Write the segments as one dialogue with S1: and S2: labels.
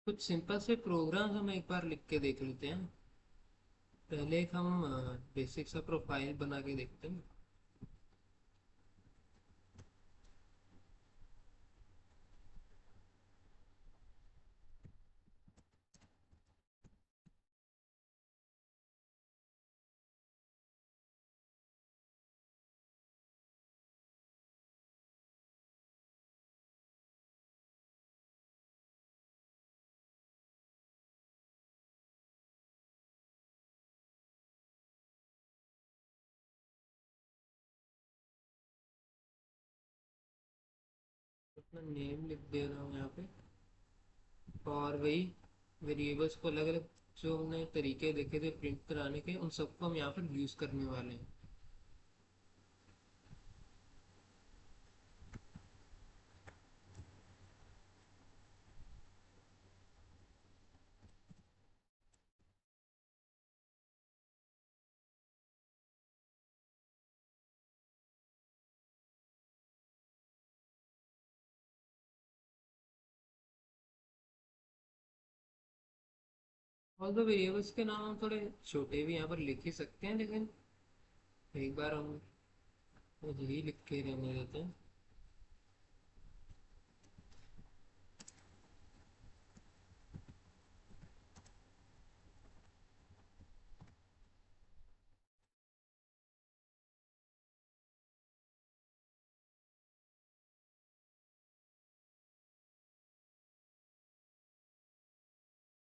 S1: कुछ सिंपल से प्रोग्राम्स हम एक बार लिख के देख लेते हैं। पहले एक हम बेसिक सा प्रोफाइल बना के देखते हैं। अपना नेम लिख दे रहा हूँ यहाँ पे। और वही वेरिएबल्स को अलग अलग जो हमने तरीके देखे थे प्रिंट कराने के, उन सबको हम यहाँ पर यूज़ करने वाले हैं। और दो वेरिएबल्स के नाम हम थोड़े छोटे भी यहाँ पर लिख ही सकते हैं, लेकिन एक बार हम यही लिख के रहने देते हैं।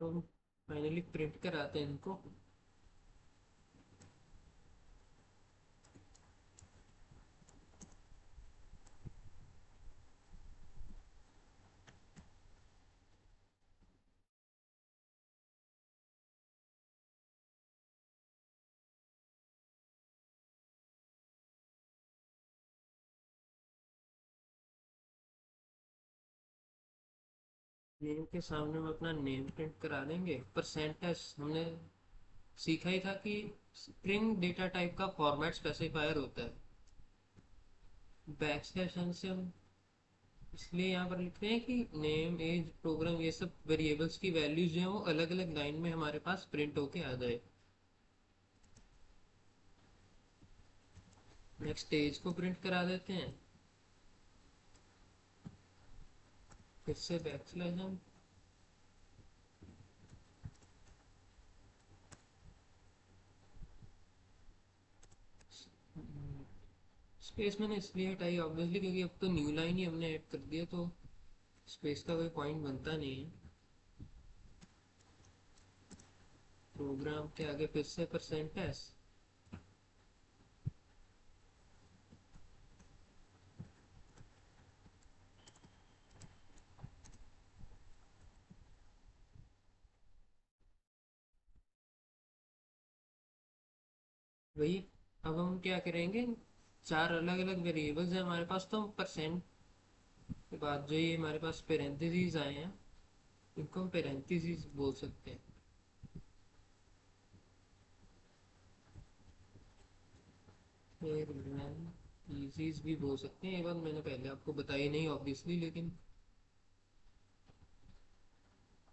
S1: तो हम फाइनली प्रिंट कराते हैं इनको। नेम के सामने हम अपना नेम प्रिंट करा देंगे। परसेंटेज हमने सीखा ही था कि स्ट्रिंग डेटा टाइप का फॉर्मेट स्पेसिफायर होता है। बैक स्लैश एन से हम इसलिए यहाँ पर लिखते हैं कि नेम एज प्रोग्राम ये सब वेरिएबल्स की वैल्यूज जो है वो अलग अलग लाइन में हमारे पास प्रिंट होके आ जाए। नेक्स्ट एज को प्रिंट करा देते हैं। फिर से बैक स्लैश हम स्पेस मैंने इसलिए हटाई ऑब्वियसली क्योंकि अब तो न्यू लाइन ही हमने ऐड कर दिया, तो स्पेस का कोई पॉइंट बनता नहीं है। प्रोग्राम के आगे फिर से परसेंट एस। वही अब हम क्या करेंगे, चार अलग अलग वेरिएबल्स हैं हमारे पास, तो हम परसेंट के बाद जो ये हमारे पास पेरेंथेसिस आए हैं इनको हम पेरेंथेसिस बोल सकते हैं। पेरेंथेसिस भी बोल सकते हैं, ये बात मैंने पहले आपको बताई नहीं ऑब्वियसली, लेकिन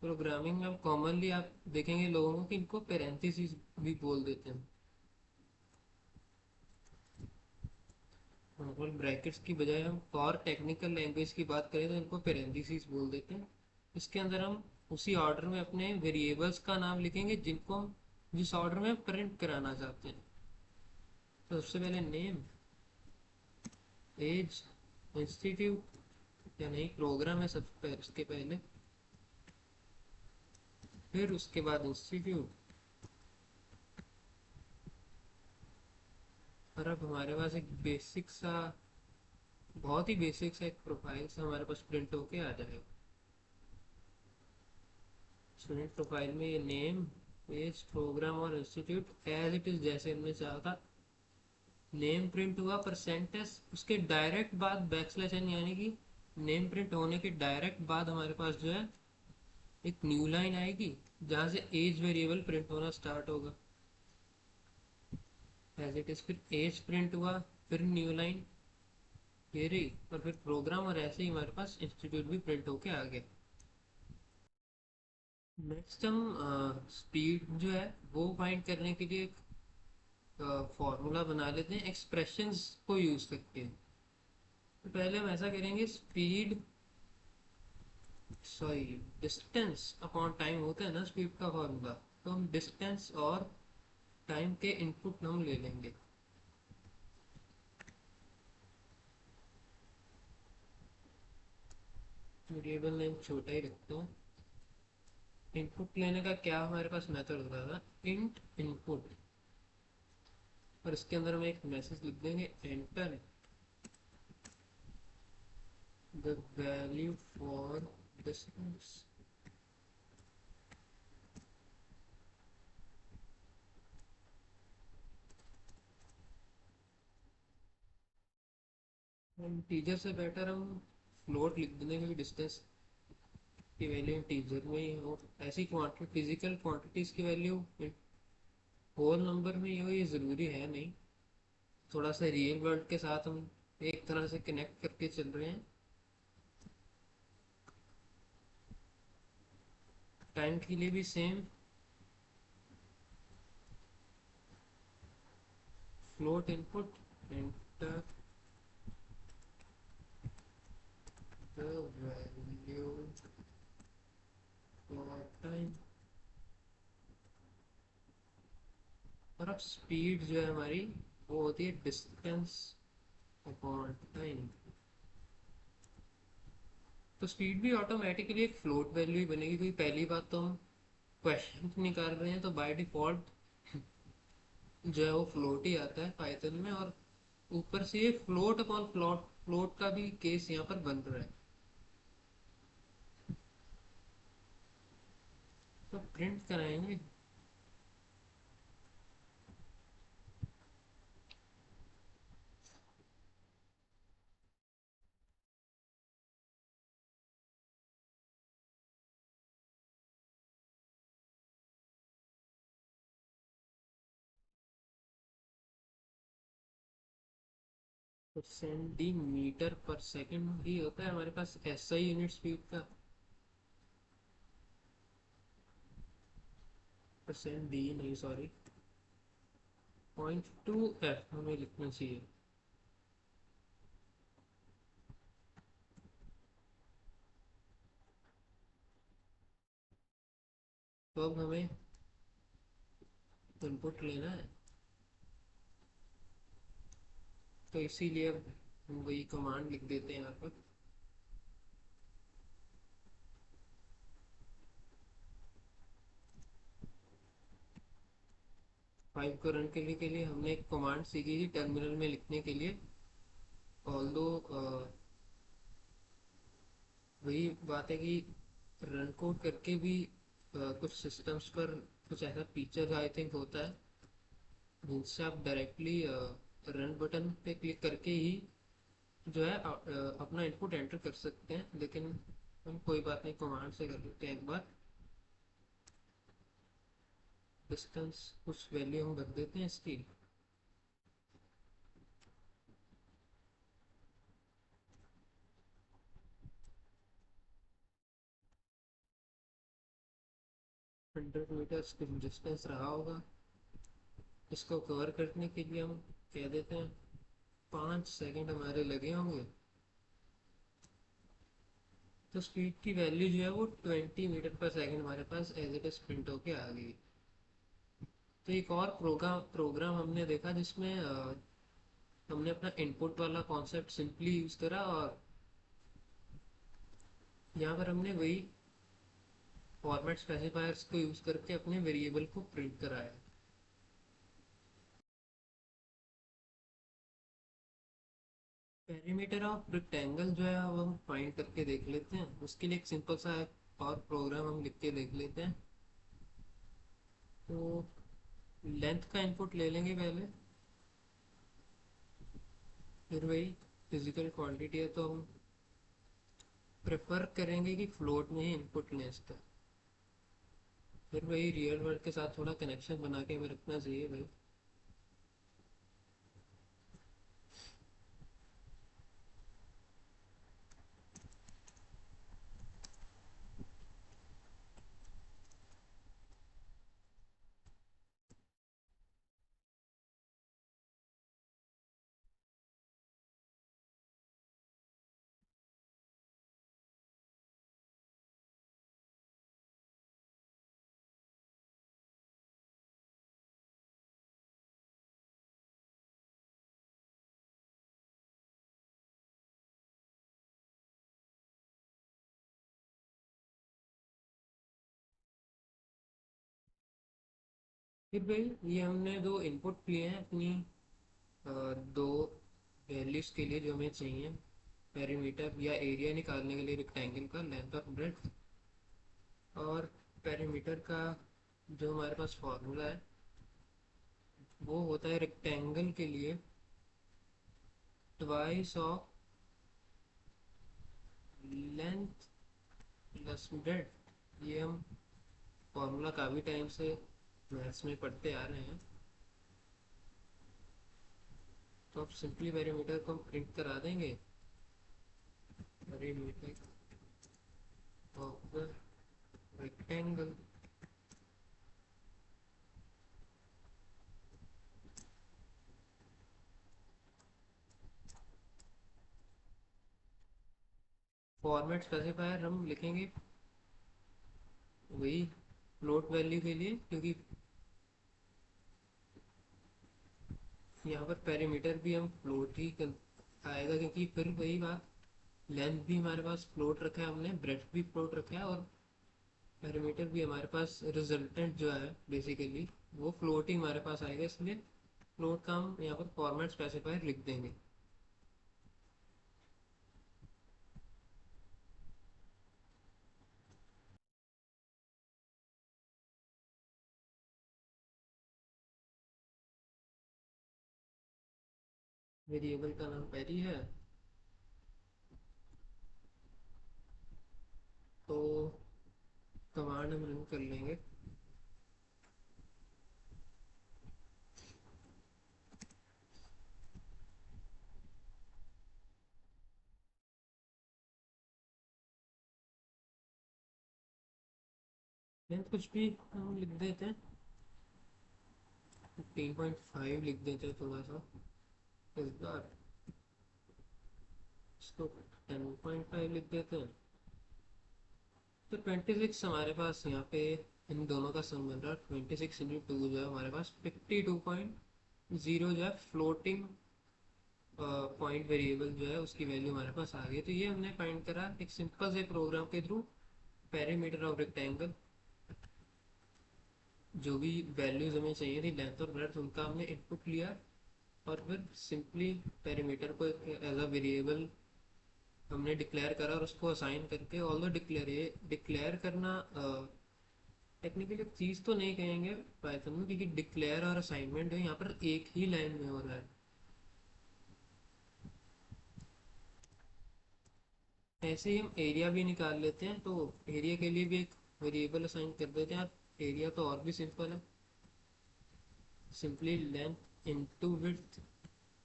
S1: प्रोग्रामिंग में आप कॉमनली आप देखेंगे लोगों को कि इनको पेरेंथेसिस भी बोल देते हैं। नॉर्मल ब्रैकेट्स की बजाय हम और टेक्निकल लैंग्वेज की बात करें तो इनको पेरेंथेसिस बोल देते हैं। इसके अंदर हम उसी ऑर्डर में अपने वेरिएबल्स का नाम लिखेंगे जिनको हम जिस ऑर्डर में प्रिंट कराना चाहते हैं। तो सबसे पहले नेम, एज, इंस्टीट्यूट या नहीं प्रोग्राम है सबसे उसके पहले, फिर उसके बाद इंस्टीट्यूट। और अब हमारे पास एक बेसिक सा, बहुत ही बेसिक सा एक प्रोफाइल सा हमारे पास प्रिंट होके आ जाएगा। स्टूडेंट प्रोफाइल में ये नेम, एज, प्रोग्राम और इंस्टीट्यूट एज इट इज जैसे हमने चाहा था। नेम प्रिंट हुआ परसेंटेज, उसके डायरेक्ट बाद बैक स्लैश एन, यानी कि नेम प्रिंट होने के डायरेक्ट बाद हमारे पास जो है एक न्यू लाइन आएगी जहाँ से एज वेरिएबल प्रिंट होना स्टार्ट होगा एज इट इज। फिर एज प्रिंट हुआ, फिर न्यू लाइन ये रही, और फिर प्रोग्राम, और ऐसे ही हमारे पास इंस्टीट्यूट भी प्रिंट होके आ गया। नेक्स्ट हम स्पीड जो है वो फाइंड करने के लिए एक फॉर्मूला बना लेते हैं एक्सप्रेशंस को यूज करके। तो पहले हम ऐसा करेंगे, speed sorry distance upon time होता है ना स्पीड का फॉर्मूला। तो हम डिस्टेंस और टाइम के इनपुट हम ले लेंगे। वेरिएबल नेम छोटा ही रखते हैं। इनपुट लेने का क्या हमारे पास मेथड होता था, इंट इनपुट, और इसके अंदर हम एक मैसेज लिख देंगे, enter the value for distance. Integer से बेटर हम फ्लोट लिख देंगे, क्योंकि डिस्टेंस की वैल्यू इंटीजर में ही हो। ऐसी क्वांटिटी फिजिकल क्वांटिटीज की वैल्यू होल नंबर में ही हो, ये ज़रूरी है नहीं। थोड़ा सा रियल वर्ल्ड के साथ हम एक तरह से कनेक्ट करके चल रहे हैं। टाइम के लिए भी same, float input enter the value for time. और अब स्पीड जो है हमारी वो होती है डिस्टेंस अपॉन टाइम। तो स्पीड भी ऑटोमेटिकली एक फ्लोट वैल्यू ही बनेगी, क्योंकि पहली बात तो हम क्वेश्चन निकाल रहे हैं, तो बाय डिफॉल्ट जो है वो फ्लोट ही आता है पाइथन में। और ऊपर से ये फ्लोट अपॉन फ्लोट फ्लोट का भी केस यहाँ पर बन रहा है। तो प्रिंट कराएंगे। सेंटीमीटर पर सेकंड ही होता है हमारे पास ऐसा ही यूनिट स्पीड का। परसेंट डी नहीं, सॉरी, 0.2 f हमें लिखना चाहिए। तो अब हमें इनपुट लेना है, तो इसीलिए अब हम वही कमांड लिख देते हैं यहाँ पर। 5 को रन के लिए हमने एक कमांड सीखी थी टर्मिनल में लिखने के लिए। ऑल्दो वही बात है कि रन कोड करके भी कुछ सिस्टम्स पर कुछ ऐसा फीचर आई थिंक होता है जिनसे आप डायरेक्टली रन बटन पे क्लिक करके ही जो है अपना इनपुट एंटर कर सकते हैं। लेकिन हम कोई बात नहीं, कमांड से कर लेते हैं एक बार। डिस्टेंस कुछ वैल्यू हम रख देते हैं इसकी। हंड्रेड मीटर्स कुछ डिस्टेंस रहा होगा। इसको कवर करने के लिए हम कह देते हैं 5 सेकंड हमारे लगे होंगे। तो स्पीड की वैल्यू जो है वो 20 मीटर पर सेकंड हमारे पास एज इट इज प्रिंट होके आ गई। तो एक और प्रोग्राम हमने देखा जिसमें हमने अपना इनपुट वाला कॉन्सेप्ट सिंपली यूज करा, और यहाँ पर हमने वही फॉर्मेट स्पेसिफायर्स को यूज करके अपने वेरिएबल को प्रिंट कराया। पेरीमीटर ऑफ रेक्टेंगल जो है अब हम फाइंड करके देख लेते हैं। उसके लिए एक सिंपल सा और प्रोग्राम हम लिख के देख लेते हैं। तो लेंथ का इनपुट ले लेंगे पहले, फिर वही फिजिकल क्वांटिटी है तो हम प्रेफर करेंगे कि फ्लोट में ही इनपुट लें इसका। फिर वही रियल वर्ल्ड के साथ थोड़ा कनेक्शन बना के हमें रखना चाहिए भाई। फिर भाई ये हमने दो इनपुट लिए हैं अपनी दो वैल्यूज़ के लिए जो हमें चाहिए, पेरीमीटर या एरिया निकालने के लिए रेक्टेंगल का लेंथ और ब्रेड्थ। और पेरीमीटर का जो हमारे पास फॉर्मूला है वो होता है रेक्टेंगल के लिए twice of length plus breadth. ये हम फॉर्मूला काफ़ी टाइम से मैथ्स में पढ़ते आ रहे हैं। तो अब सिंपली पेरीमीटर को हम प्रिंट करा देंगे, perimeter of the rectangle. Format specifier हम लिखेंगे वही फ्लोट वैल्यू के लिए, क्योंकि यहाँ पर पेरीमीटर भी हम फ्लोट ही आएगा, क्योंकि फिर वही बात, लेंथ भी हमारे पास फ्लोट रखा है हमने, ब्रेड्थ भी फ्लोट रखा है, और पेरीमीटर भी हमारे पास रिजल्टेंट जो है बेसिकली वो फ्लोट ही हमारे पास आएगा, इसलिए फ्लोट का हम यहाँ पर फॉर्मेट स्पेसिफायर लिख देंगे। वेरिएबल का नाम पेरी है, तो कमांड हम रन कर लेंगे। लेंथ कुछ भी हम लिख देते हैं, 15.5 लिख देते हैं थोड़ा सा इस बार, इसको 10.5 लिख देते हैं। तो 26 हमारे पास यहाँ पे इन दोनों का सम बन रहा है, 26 इंटू 2 जो है हमारे पास 52.0 जो है फ्लोटिंग पॉइंट वेरिएबल जो है उसकी वैल्यू हमारे पास आ गई। तो ये हमने फाइंड करा एक सिंपल से प्रोग्राम के थ्रू, पेरीमीटर ऑफ रेक्टेंगल, जो भी वैल्यूज हमें चाहिए थी लेंथ और ब्रेड्थ उनका हमने इनपुट लिया, और फिर सिंपली पेरीमीटर को एज अ वेरिएबल हमने डिक्लेयर करा और उसको असाइन करके, ऑल द डिक्लेयर करना टेक्निकली एक चीज़ तो नहीं कहेंगे पाइथन में, क्योंकि डिक्लेयर और असाइनमेंट है यहाँ पर एक ही लाइन में हो रहा है। ऐसे ही हम एरिया भी निकाल लेते हैं, तो एरिया के लिए भी एक वेरिएबल असाइन कर देते हैं। एरिया तो और भी सिंपल है, सिंपली लेंथ इनटू विड्थ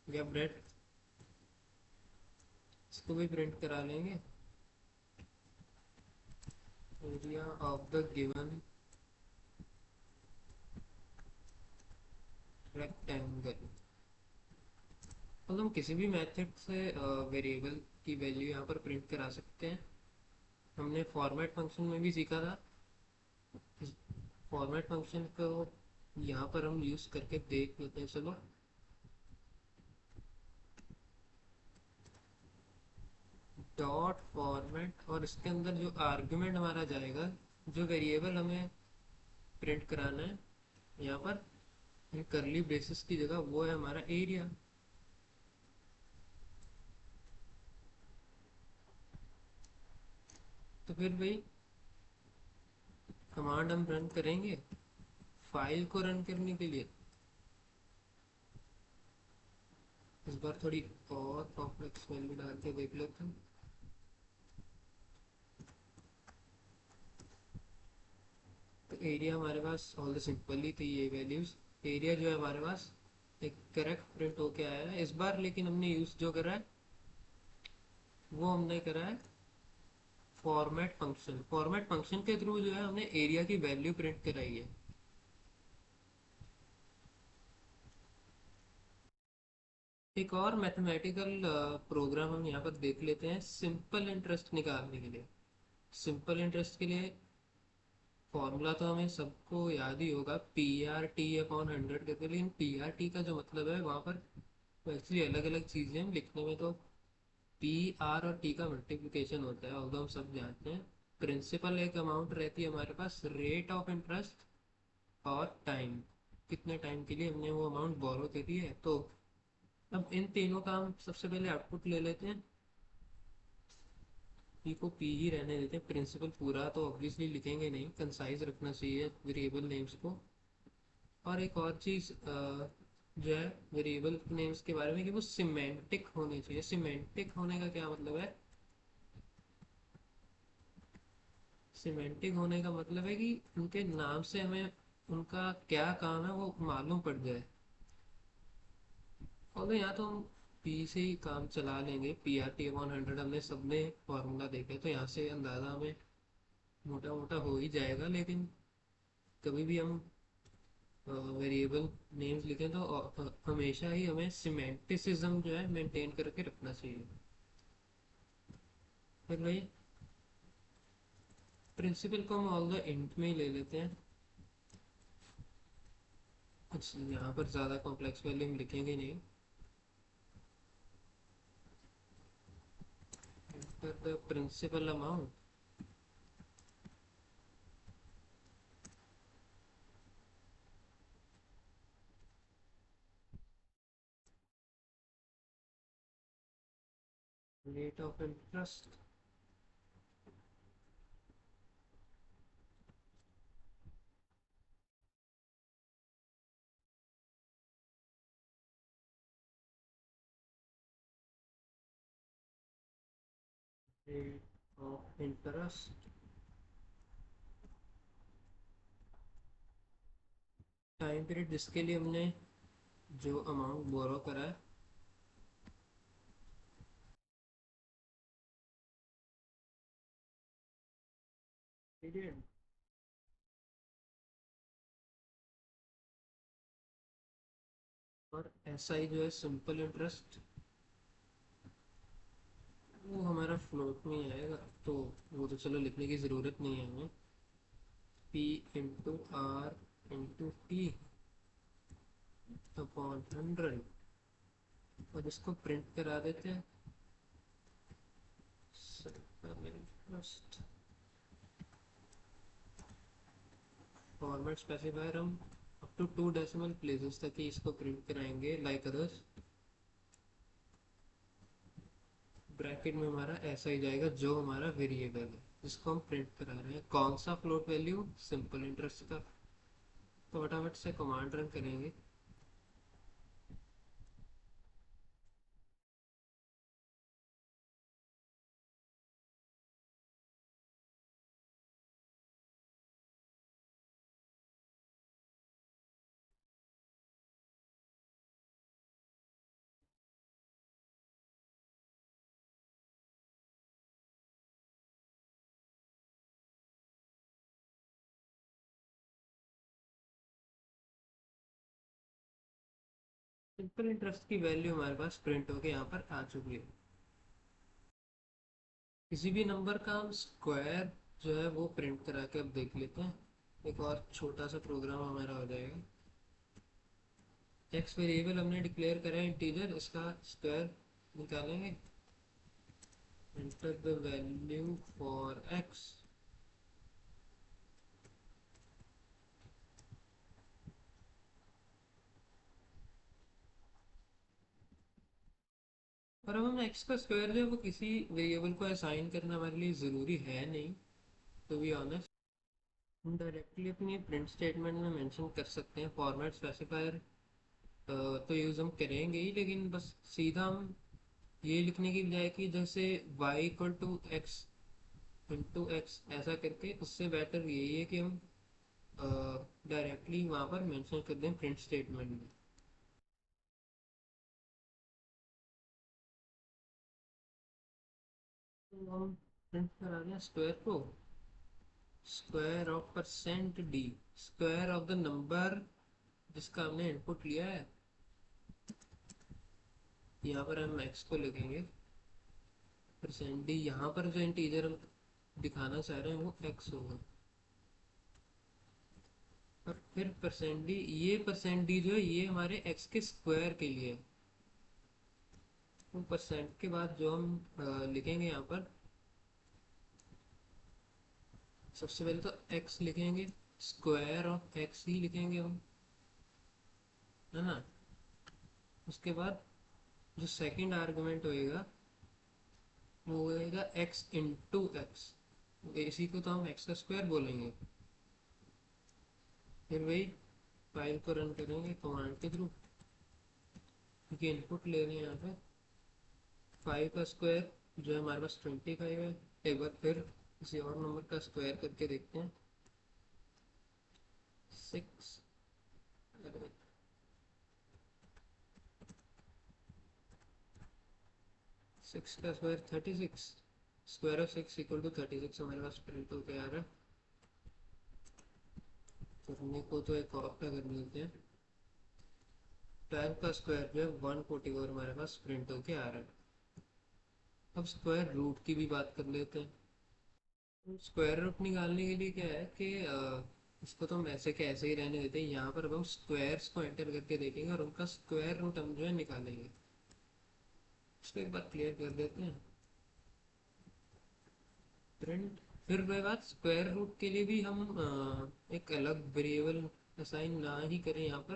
S1: या ब्रेड्थ, इसको भी प्रिंट करा लेंगे। Area of the given rectangle. मतलब हम किसी भी मेथड से वेरिएबल की वैल्यू यहाँ पर प्रिंट करा सकते हैं। हमने फॉर्मेट फंक्शन में भी सीखा था। फॉर्मेट फंक्शन को यहाँ पर हम यूज़ करके देख लेते हैं, चलो। डॉट फॉर्मेट, और इसके अंदर जो आर्ग्यूमेंट हमारा जाएगा, जो वेरिएबल हमें प्रिंट कराना है यहाँ पर करली ब्रेसेस की जगह, वो है हमारा एरिया। तो फिर भाई कमांड हम रन करेंगे फाइल को रन करने के लिए। इस बार थोड़ी और कॉम्प्लेक्स वैल्यू डाल के देख लेते हैं। तो एरिया हमारे पास ऑल द सिंपल ही थी ये वैल्यूज। एरिया जो है हमारे पास एक करेक्ट प्रिंट होके आया है इस बार, लेकिन हमने यूज जो करा है वो हमने करा है फॉर्मेट फंक्शन। फॉर्मेट फंक्शन के थ्रू जो है हमने एरिया की वैल्यू प्रिंट कराई है। एक और मैथमेटिकल प्रोग्राम हम यहाँ पर देख लेते हैं सिंपल इंटरेस्ट निकालने के लिए। सिंपल इंटरेस्ट के लिए फॉर्मूला तो हमें सबको याद ही होगा, पी आर टी अपॉन 100 करके। लेकिन पी आर टी का जो मतलब है वहाँ पर एक्चुअली अलग अलग चीज़ें हैं लिखने में। तो पी आर और टी का मल्टीप्लिकेशन होता है, ऑल्दो हम सब जानते हैं। प्रिंसिपल एक अमाउंट रहती है हमारे पास, रेट ऑफ इंटरेस्ट और टाइम। कितने टाइम के लिए हमने वो अमाउंट बोरो करी है। तो अब इन तीनों का हम सबसे पहले आउटपुट ले लेते हैं। पी को पी ही रहने देते हैं, प्रिंसिपल पूरा तो ऑब्वियसली लिखेंगे नहीं, कंसाइज रखना चाहिए वेरिएबल नेम्स को। और एक और चीज़ जो है वेरिएबल नेम्स के बारे में कि वो सिमेंटिक होने चाहिए। सिमेंटिक होने का क्या मतलब है? सिमेंटिक होने का मतलब है कि उनके नाम से हमें उनका क्या काम है वो मालूम पड़ जाए। और तो यहाँ तो हम पी से ही काम चला लेंगे, PRT 100 हमने सबने फॉर्मूला देखे तो यहाँ से अंदाज़ा हमें मोटा मोटा हो ही जाएगा। लेकिन कभी भी हम वेरिएबल नेम्स लिखें तो हमेशा ही हमें सिमेंटिसिज्म जो है मेंटेन करके रखना चाहिए। फिर भाई प्रिंसिपल को हम ऑल द इंट में ही ले लेते हैं। अच्छा, यहाँ पर ज़्यादा कॉम्प्लेक्स वैल्यू हम लिखेंगे नहीं। फिर the principal amount rate of interest rate of interest time period जिसके लिए हमने जो अमाउंट बोरो करा है। पीरियड और SI जो है सिंपल इंटरेस्ट, वो हमारा फ्लोट में ही आएगा तो वो तो चलो लिखने की ज़रूरत नहीं है हमें। P/R/T अपॉन 100 और इसको प्रिंट करा देते हैं। फर्स्ट फॉर्मेट स्पेसिफायर हम अप टू 2 डेसिमल प्लेसेस तक ही इसको प्रिंट कराएंगे लाइक अदर्स। ब्रैकेट में हमारा ऐसा ही जाएगा जो हमारा वेरिएबल है जिसको हम प्रिंट करा रहे हैं। कौन सा फ्लोट वैल्यू? सिंपल इंटरेस्ट का। तो फटाफट से कमांड रन करेंगे। सिंपल इंटरेस्ट की वैल्यू हमारे पास प्रिंट होके यहाँ पर आ चुकी है। किसी भी नंबर का हम स्क्वायर जो है वो प्रिंट करा के अब देख लेते हैं। एक और छोटा सा प्रोग्राम हमारा हो जाएगा। एक्स वेरिएबल हमने डिक्लेयर करा है इंटीजर, इसका स्क्वायर निकालेंगे। Enter the value for x. और अब हम एक्स का स्क्वायर जो है वो किसी वेरिएबल को असाइन करना हमारे लिए ज़रूरी है नहीं, टू बी ऑनेस्ट। हम डायरेक्टली अपनी प्रिंट स्टेटमेंट में मेंशन कर सकते हैं। फॉर्मेट स्पेसिफायर तो यूज़ हम करेंगे ही, लेकिन बस सीधा हम ये लिखने की बजाय कि जैसे y=x इंटू एक्स ऐसा करके, उससे बेटर यही है कि हम डायरेक्टली वहाँ पर मेंशन कर दें प्रिंट स्टेटमेंट में। तो हम प्रिंट करा दें स्क्वायर को, square of %d, square of the number जिसका हमने इनपुट लिया है। यहाँ पर हम x को लिखेंगे %d। यहाँ पर जो इंटीजर हम दिखाना चाह रहे हैं वो x होगा। और फिर %d, ये %d जो है ये हमारे x के स्क्वायर के लिए है। तो परसेंट के बाद जो हम लिखेंगे यहाँ पर, सबसे पहले तो x लिखेंगे, स्क्वायर ऑफ x ही लिखेंगे हम। है ना। उसके बाद जो सेकंड आर्गुमेंट होएगा वो होएगा एक्स इंटू एक्स, इसी को तो हम एक्स का स्क्वायर बोलेंगे। फिर वही फाइल को रन करेंगे कमांड के थ्रू, क्योंकि इनपुट ले रहे हैं यहाँ पे। 5 का स्क्वायर जो है हमारे पास 25 है। एक बार फिर किसी और नंबर का स्क्वायर करके देखते हैं। 6, 6 का square 36, square of 6 equal to 36 हमारे पास प्रिंट होकर आ रहा है। करने को तो एक और का कर लेते हैं। 12 का स्क्वायर जो है 144 हमारे पास प्रिंट होके आ रहा है। अब स्क्वायर रूट की भी बात कर लेते हैं। स्क्वायर रूट निकालने के लिए क्या है कि इसको तो हम ऐसे के ऐसे ही रहने देते हैं। यहाँ पर अब हम स्क्वायर्स को एंटर करके देखेंगे और उनका स्क्वायर रूट हम जो है निकालेंगे। इसको एक बार क्लियर कर देते हैं, प्रिंट। फिर वह बात, स्क्वायर रूट के लिए भी हम एक अलग वेरिएबल असाइन ना ही करें यहाँ पर,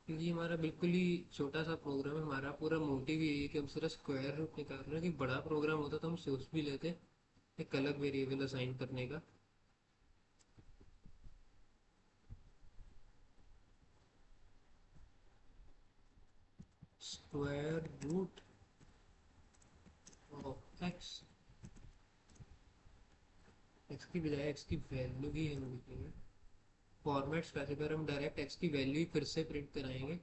S1: क्योंकि ये हमारा बिल्कुल ही छोटा सा प्रोग्राम है। हमारा पूरा मोटिव यही है कि हम सिर्फ स्क्वायर रूट निकाल रहे हैं। कि बड़ा प्रोग्राम होता तो हम सोच भी लेते एक अलग वेरिएबल असाइन करने का। Square root of x, x की बजाय एक्स की वैल्यू ही हम लिखेंगे। फॉर्मेट स्पेसिफायर हम डायरेक्ट एक्स की वैल्यू ही फिर से प्रिंट कराएंगे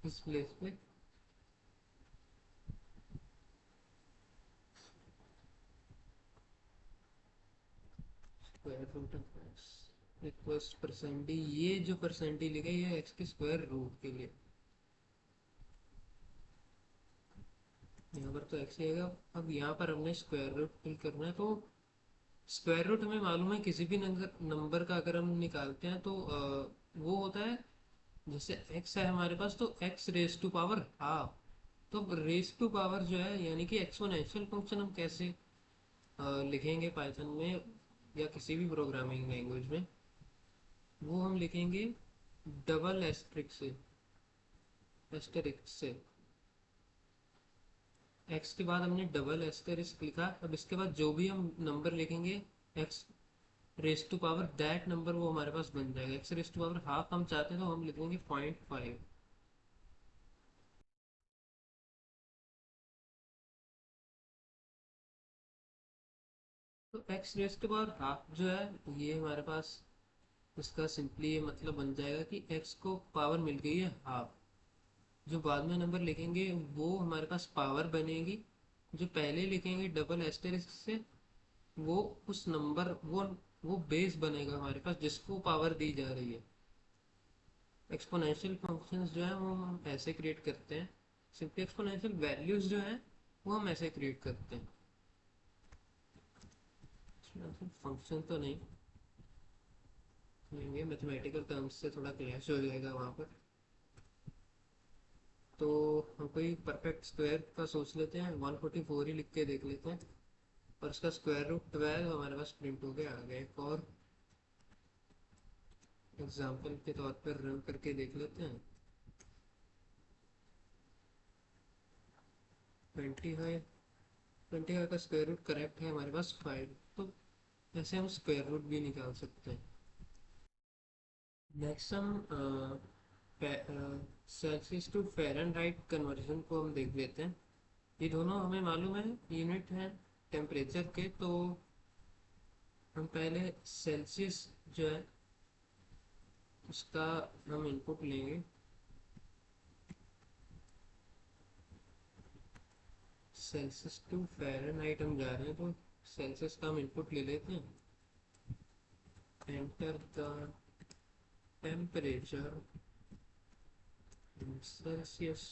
S1: इस प्लेस पे। Square root of x equals percent d, ये जो परसेंट डी लिखा है ये एक्स के स्क्वायर रूट के लिए। यहाँ पर तो एक्स ही आएगा। अब यहाँ पर हमने स्क्वायर रूट फिल करना है, तो स्क्वायर रूट हमें मालूम है किसी भी नंबर का अगर हम निकालते हैं तो वो होता है, जैसे x है हमारे पास तो x raise to power half. तो रेस टू पावर जो है यानी कि एक्सपोनेंशियल फंक्शन हम कैसे लिखेंगे पाइथन में या किसी भी प्रोग्रामिंग लैंग्वेज में, वो हम लिखेंगे डबल एस्ट्रिक से, एस्टेरिक से। x के बाद हमने डबल एस्टेरिस्क लिखा। अब इसके बाद जो भी हम नंबर लिखेंगे x raise to power that number वो हमारे पास बन जाएगा। X raise to power half हम चाहते हैं तो हम लिखेंगे 0.5। तो x raise to power half जो है ये हमारे पास, इसका सिंपली ये मतलब बन जाएगा कि x को पावर मिल गई है हाफ। जो बाद में नंबर लिखेंगे वो हमारे पास पावर बनेगी। जो पहले लिखेंगे डबल एस्टेरिस्क से वो उस नंबर वो बेस बनेगा हमारे पास जिसको पावर दी जा रही है। एक्सपोनेंशियल फंक्शंस जो है वो हम ऐसे क्रिएट करते हैं। सिंपली एक्सपोनेंशियल वैल्यूज जो है वो हम ऐसे क्रिएट करते हैं। फंक्शन तो नहीं लेंगे, मैथमेटिकल टर्म्स से थोड़ा क्लैश हो जाएगा वहाँ पर। तो हम कोई परफेक्ट स्क्वायर का सोच लेते हैं, 144 ही लिख के देख लेते हैं। और इसका स्क्वायर रूट 12 हमारे पास प्रिंट हो गया। आ गया। एक और एग्जाम्पल के तौर पर रन करके देख लेते हैं। 25, 25 का स्क्वायर रूट करेक्ट है हमारे पास 5। तो ऐसे हम स्क्वायर रूट भी निकाल सकते हैं। नेक्स्ट हम सेल्सियस टू फ़ारेनहाइट कन्वर्जन को हम देख लेते हैं। ये दोनों हमें मालूम है यूनिट हैं टेम्परेचर के। तो हम पहले सेल्सियस जो है उसका हम इनपुट लेंगे। सेल्सियस टू फ़ारेनहाइट हम जा रहे हैं तो सेल्सियस का हम इनपुट ले लेते हैं। Enter the temperature in Celsius.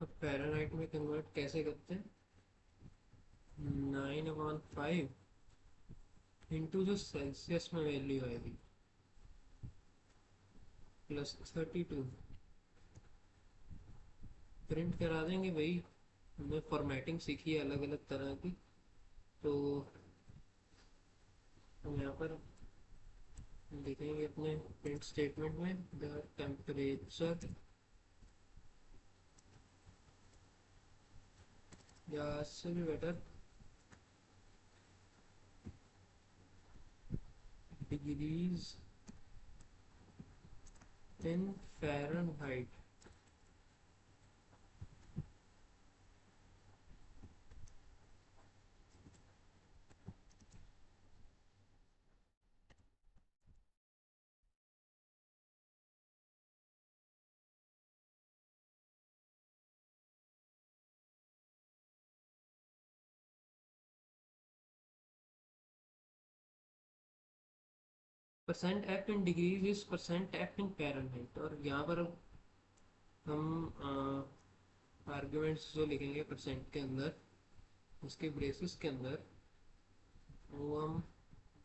S1: अब फ़ारेनहाइट में कन्वर्ट कैसे करते हैं, 9/5 इंटू जो सेल्सियस में वैल्यू आएगी +32। प्रिंट करा देंगे भाई। हमने फॉर्मेटिंग सीखी है अलग अलग तरह की। तो हम यहाँ पर देखेंगे अपने प्रिंट स्टेटमेंट में द टेम्परेचर, या इससे भी better degrees in Fahrenheit. Percent F in degrees is percent F in Fahrenheit. और यहाँ पर हम आर्ग्यूमेंट्स जो लिखेंगे परसेंट के अंदर, उसके ब्रेसिस के अंदर, वो हम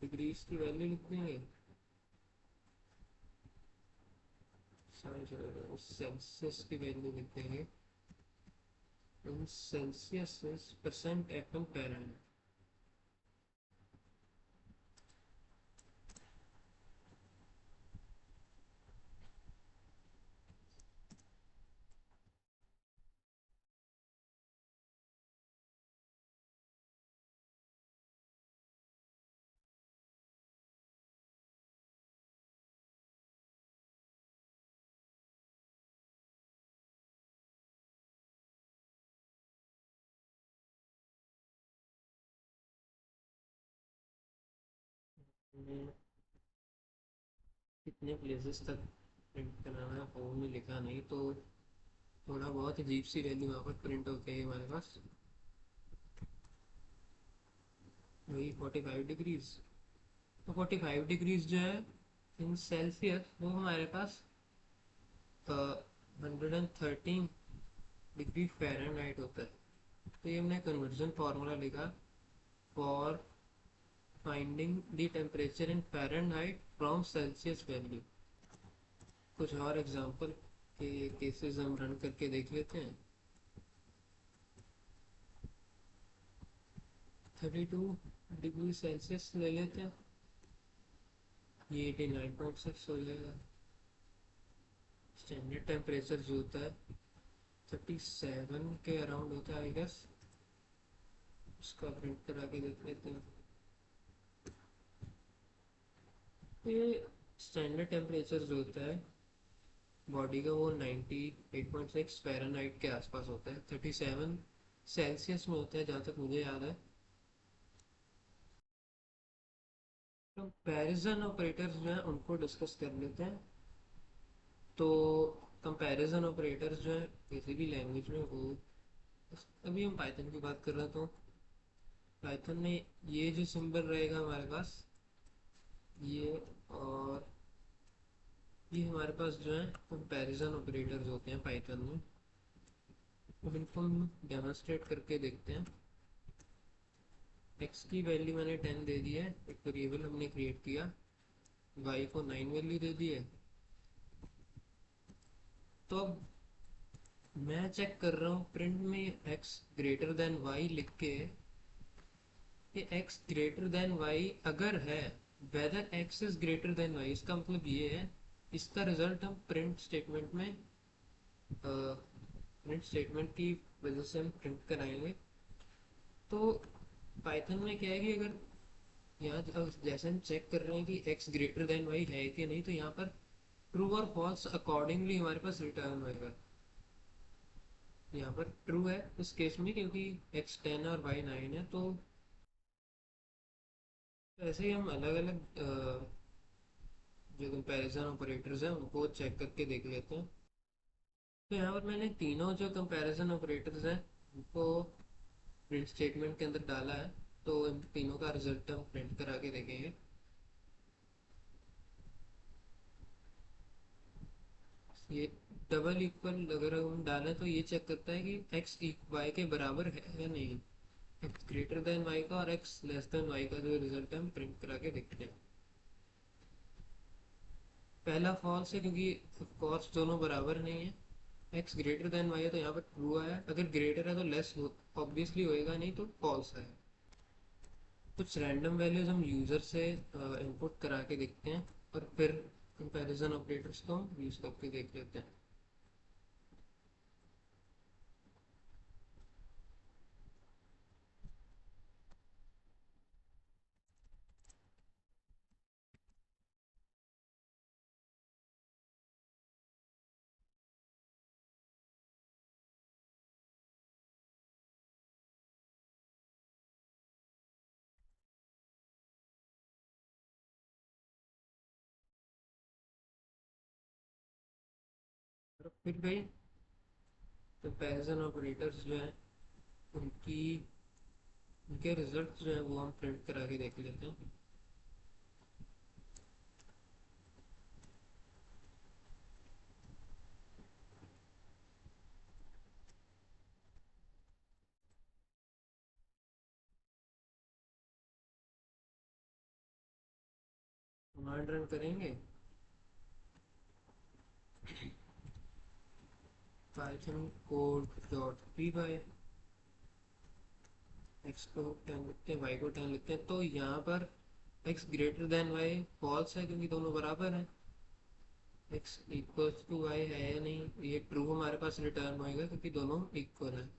S1: डिग्रीज की वैल्यू लिख देंगे। सेल्सियस की वैल्यू लिख देंगे इन सेल्सियस परसेंट एफ इन फ़ारेनहाइट। कितने प्लेसेस तक प्रिंट कराना है, फॉर्म में लिखा नहीं, तो थोड़ा बहुत अजीब सी वैल्यू वहाँ पर प्रिंट हो गई हमारे पास। वही 45 डिग्रीज। तो 45 डिग्रीज जो है इन सेल्सियस, वो हमारे पास 113 डिग्री फ़ारेनहाइट होता है। तो ये हमने कन्वर्जन फार्मूला लिखा for finding the temperature in Fahrenheit from Celsius value. कुछ और एग्जांपल के केसेस हम रन करके देख लेते हैं। 32 डिग्री सेल्सियस ले लेते हैं, ये 89.6 हो जाएगा। स्टैंडर्ड टेम्परेचर जो होता है 37 के अराउंड होता है आई गेस। उसका प्रिंट करा के देख लेते हैं। ये स्टैंडर्ड टेम्परेचर जो होता है बॉडी का, वो 98.6 फ़ारेनहाइट के आसपास होता है। 37 सेल्सियस में होता है जहाँ तक मुझे याद है। कंपैरिजन ऑपरेटर्स जो हैं उनको डिस्कस कर लेते हैं। तो कंपैरिजन ऑपरेटर्स जो है किसी भी लैंग्वेज में, वो अभी हम पाइथन की बात कर रहे हैं, तो पाइथन में ये जो सिंबल रहेगा हमारे पास, ये, और ये हमारे पास जो है कंपैरिजन ऑपरेटर्स होते हैं पाइथन में। अब इनको हम डेमोन्स्ट्रेट करके देखते हैं। x की वैल्यू मैंने 10 दे दी है, एक वेरिएबल हमने क्रिएट किया, y को 9 वैल्यू दे दी है। तो अब मैं चेक कर रहा हूँ प्रिंट में x ग्रेटर देन y लिख के, कि x ग्रेटर देन y अगर है, whether x is greater than y, इसका मतलब ये है, इसका रिजल्ट हम प्रिंट स्टेटमेंट में, प्रिंट स्टेटमेंट की वजह से हम प्रिंट कराएंगे। तो पाइथन में क्या है कि अगर यहाँ जैसे हम चेक कर रहे हैं कि x ग्रेटर देन y है कि नहीं, तो यहाँ पर ट्रू और फॉल्स अकॉर्डिंगली हमारे पास रिटर्न होएगा। यहाँ पर ट्रू है इस केस में, क्योंकि x 10 और y 9 है। तो ऐसे ही हम अलग अलग जो कंपैरिजन ऑपरेटर्स हैं उनको चेक करके देख लेते हैं। तो यहाँ पर मैंने तीनों जो कंपैरिजन ऑपरेटर्स हैं उनको प्रिंट स्टेटमेंट के अंदर डाला है। तो इन तीनों का रिजल्ट हम प्रिंट करा के देखेंगे। ये डबल इक्वल अगर हम डालें तो ये चेक करता है कि एक्स वाई के बराबर है या नहीं। एक्स ग्रेटर देन वाई का और एक्स लेस देन वाई का जो रिजल्ट है हम प्रिंट करा के देखते हैं। पहला फॉल्स है क्योंकि ऑफ कोर्स दोनों बराबर नहीं है। एक्स ग्रेटर देन वाई है तो यहाँ पर ट्रू है, अगर ग्रेटर है तो लेस ऑब्वियसली होएगा, नहीं तो फॉल्स है। कुछ रैंडम वैल्यूज हम यूज़र से इनपुट करा के देखते हैं और फिर कंपैरिजन ऑपरेटर्स को हम यूज़ करके देख लेते हैं। और फिर भाई कंपैरिजन ऑपरेटर्स जो हैं उनकी उनके रिजल्ट जो है वो हम प्रिंट करा के देख लेते हैं। कमांड रन करेंगे, Python code dot p y, x को 10 लिखते हैं, वाई को 10 लिखते हैं। तो यहाँ पर x greater than y false है क्योंकि दोनों बराबर हैं। एक्स इक्वल्स टू वाई है या नहीं, ये ट्रू हमारे पास रिटर्न होएगा क्योंकि दोनों इक्वल है।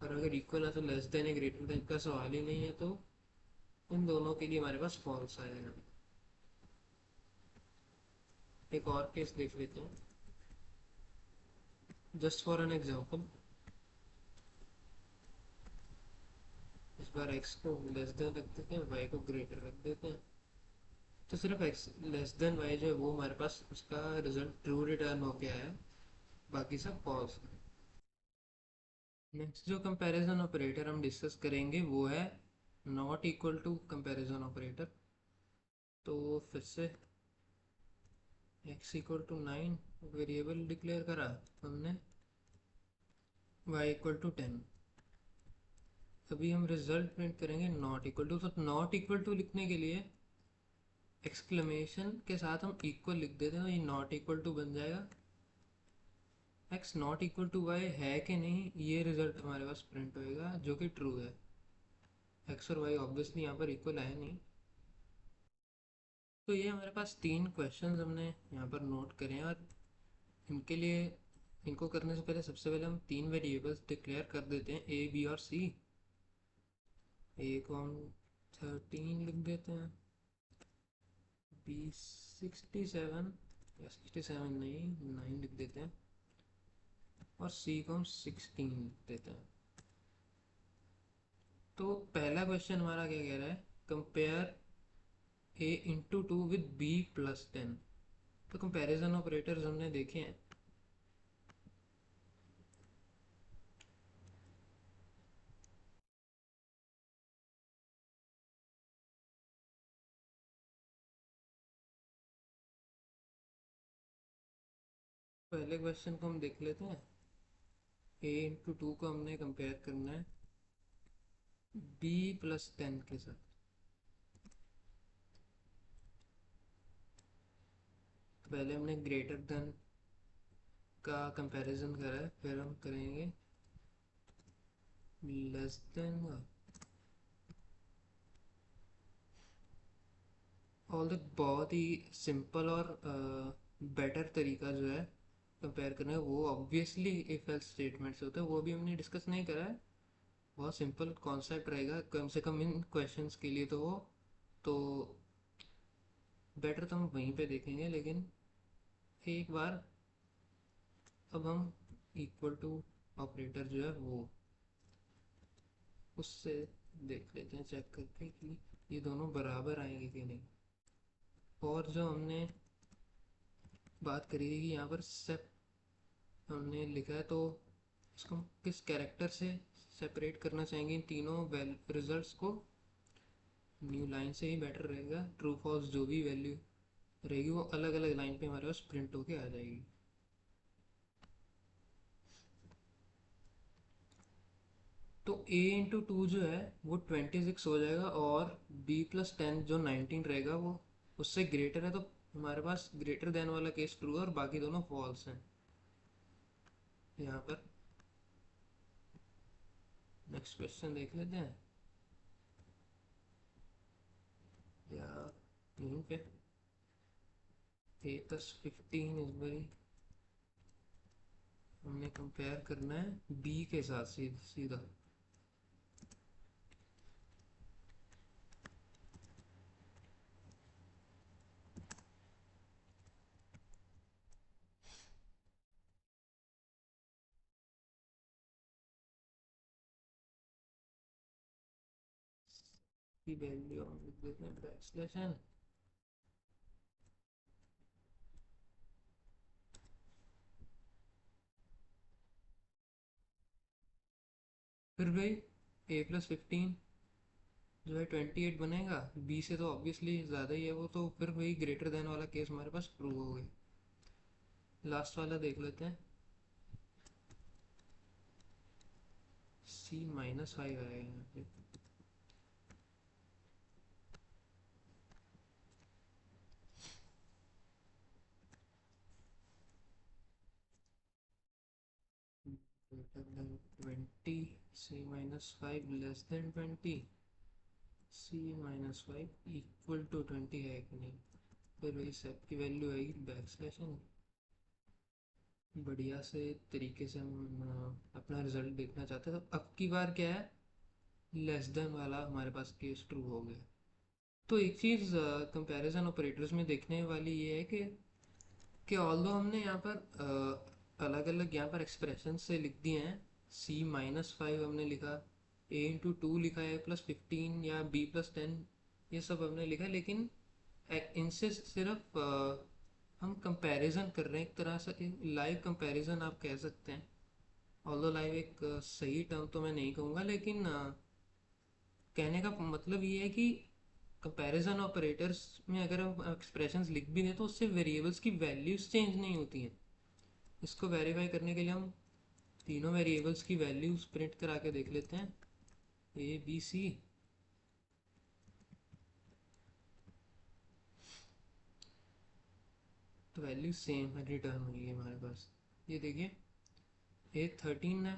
S1: और अगर इक्वल है तो लेस देन या ग्रेटर देन का सवाल ही नहीं है, तो इन दोनों के लिए हमारे पास फॉल्स आएगा। एक और केस देख लेते हैं जस्ट फॉर एन एग्जांपल। इस बार x को लेस देन रख देते हैं, y को ग्रेटर रख देते हैं। तो सिर्फ x लेस देन y जो है वो हमारे पास उसका रिजल्ट ट्रू रिटर्न होके आया, बाकी सब फॉल्स। नेक्स्ट जो कंपैरिजन ऑपरेटर हम डिस्कस करेंगे वो है not equal to comparison operator. तो फिर से x equal to 9 variable declare करा हमने, y इक्वल टू 10। अभी हम रिजल्ट प्रिंट करेंगे नॉट इक्वल टू। तो नॉट इक्वल टू लिखने के लिए एक्सक्लेमेशन के साथ हम इक्वल लिख देते हैं, तो ये नॉट इक्वल टू बन जाएगा। x not equal to y है कि नहीं, ये रिजल्ट हमारे पास प्रिंट होएगा जो कि ट्रू है। x और y ऑब्वियसली यहाँ पर इक्वल है नहीं। तो ये हमारे पास तीन क्वेश्चंस हमने यहाँ पर नोट करें हैं, और इनके लिए इनको करने से पहले सबसे पहले हम तीन वेरिएबल्स डिक्लेयर कर देते हैं, a b और c। a को हम 13 लिख देते हैं, b 67 या 67 नहीं 9 लिख देते हैं, और c को हम 16 लिख देते हैं। तो पहला क्वेश्चन हमारा क्या कह रहा है, compare a into two with b plus 10। तो कंपैरिजन ऑपरेटर्स हमने देखे हैं। पहले क्वेश्चन को हम देख लेते हैं। a इंटू टू को हमने कंपेयर करना है b प्लस 10 के साथ। तो पहले हमने ग्रेटर देन का कंपैरिजन करा है, फिर हम करेंगे लेस देन का। और बहुत ही सिंपल और बेटर तरीका जो है कंपेयर करने का, वो ऑब्वियसली इफ एल्स स्टेटमेंट्स होते हैं, वो भी हमने डिस्कस नहीं करा है। बहुत सिंपल कॉन्सेप्ट रहेगा कम से कम इन क्वेश्चंस के लिए, तो वो तो बेटर तो हम वहीं पे देखेंगे। लेकिन एक बार अब हम इक्वल टू ऑपरेटर जो है वो उससे देख लेते हैं, चेक करके कि ये दोनों बराबर आएंगे कि नहीं। और जो हमने बात करी थी कि यहाँ पर सेप हमने लिखा है, तो इसको हम किस कैरेक्टर से सेपरेट करना चाहेंगे इन तीनों रिजल्ट्स को। न्यू लाइन से ही बेटर रहेगा, ट्रू फॉल्स जो भी वैल्यू रहेगी वो अलग अलग लाइन पे हमारे पास प्रिंट होके आ जाएगी। तो a इंटू टू जो है वो 26 हो जाएगा, और b प्लस 10 जो 19 रहेगा वो उससे ग्रेटर है, तो हमारे पास ग्रेटर देन वाला केस ट्रू है और बाकी दोनों फॉल्स हैं। यहाँ पर नेक्स्ट क्वेश्चन देख लेते हैं। यहीं पे ए प्लस 15 इस बारी हमने कंपेयर करना है बी के साथ सीधा। की वैल्यू हम लिख देते हैं बैकस्लैश एन। फिर भाई ए प्लस 15 जो है 28 बनेगा, बी से तो ऑब्वियसली ज़्यादा ही है वो, तो फिर वही ग्रेटर देन वाला केस हमारे पास प्रूव हो गया। लास्ट वाला देख लेते हैं। C-5 आएगा यहाँ पे। Greater than 20, C-5 less than 20, C-5 equal to 20 है कि नहीं। फिर वही सेट की वैल्यू आएगी बैकस्लैश एन। बढ़िया से तरीके से हम अपना रिजल्ट देखना चाहते हैं। तो अब की बार क्या है, लेस देन वाला हमारे पास केस ट्रू हो गया। तो एक चीज़ कंपैरिजन ऑपरेटर्स में देखने वाली ये है कि ऑल्दो हमने यहाँ पर अलग अलग यहाँ पर एक्सप्रेशन से लिख दिए हैं। C-5 हमने लिखा, A × 2 लिखा है, +15 या B+10, ये सब हमने लिखा, लेकिन इनसे सिर्फ हम कंपैरिजन कर रहे हैं, एक तरह से लाइव कंपैरिजन आप कह सकते हैं। ऑल्दो लाइव एक सही टर्म तो मैं नहीं कहूँगा, लेकिन कहने का मतलब ये है कि कंपैरिजन ऑपरेटर्स में अगर हम एक्सप्रेशंस लिख भी दें तो उससे वेरिएबल्स की वैल्यूज चेंज नहीं होती हैं। इसको वेरीफाई करने के लिए हम तीनों वेरिएबल्स की वैल्यूज प्रिंट करा के देख लेते हैं। A B C, तो वैल्यू सेम रिटर्न हुई है हमारे पास। ये देखिए, A 13 है,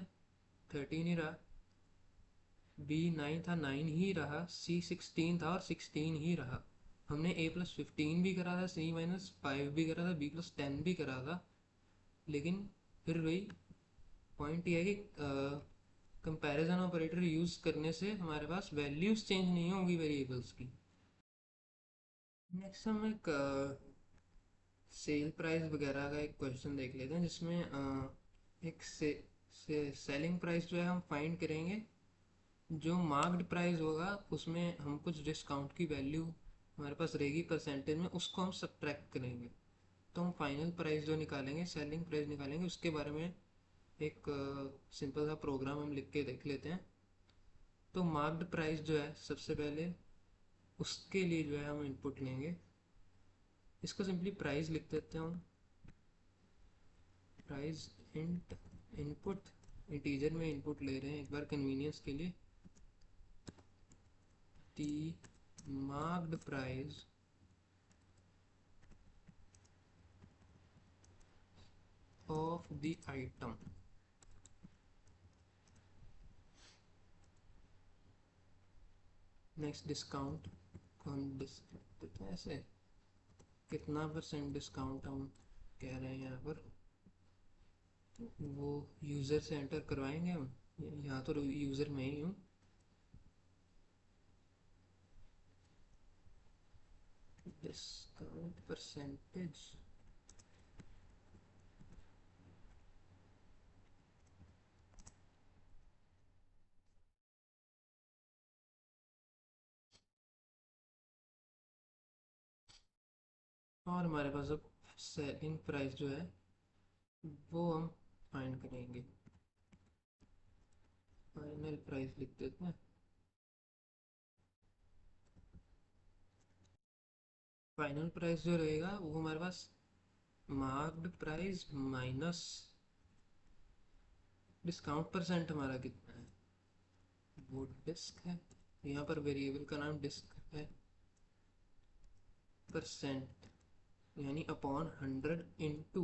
S1: 13 ही रहा, B 9 था, 9 ही रहा, C 16 था और 16 ही रहा। हमने A +15 भी करा था, C-5 भी करा था, B+10 भी करा था, लेकिन फिर वही पॉइंट ये है कि कंपैरिजन ऑपरेटर यूज़ करने से हमारे पास वैल्यूज चेंज नहीं होंगी वेरिएबल्स की। नेक्स्ट हम एक सेल प्राइस वगैरह का एक क्वेश्चन देख लेते हैं, जिसमें एक सेलिंग प्राइस जो है हम फाइंड करेंगे। जो मार्क्ड प्राइस होगा उसमें हम कुछ डिस्काउंट की वैल्यू हमारे पास रहेगी परसेंटेज में, उसको हम सब्ट्रैक्ट करेंगे। तो हम फाइनल प्राइस जो निकालेंगे, सेलिंग प्राइस निकालेंगे, उसके बारे में एक सिंपल सा प्रोग्राम हम लिख के देख लेते हैं। तो मार्क्ड प्राइस जो है सबसे पहले उसके लिए जो है हम इनपुट लेंगे। इसको सिंपली प्राइस लिख देते हैं हम। प्राइस इंट इनपुट, इंटीजर में इनपुट ले रहे हैं एक बार कन्वीनियंस के लिए। The marked price of the item. Next discount को हम देते हैं ऐसे, कितना % डिस्काउंट हम कह रहे हैं यहाँ पर, वो यूज़र से एंटर करवाएंगे हम। यहाँ तो यूज़र में ही हूँ। डिस्काउंट परसेंटेज, और हमारे पास अब सेलिंग प्राइस जो है वो हम फाइंड करेंगे। फाइनल प्राइस लिख देते हैं। फाइनल प्राइस जो रहेगा वो हमारे पास marked price minus discount percent हमारा कितना है, वो डिस्क है, यहाँ पर वेरिएबल का नाम डिस्क है, परसेंट यानी अपॉन 100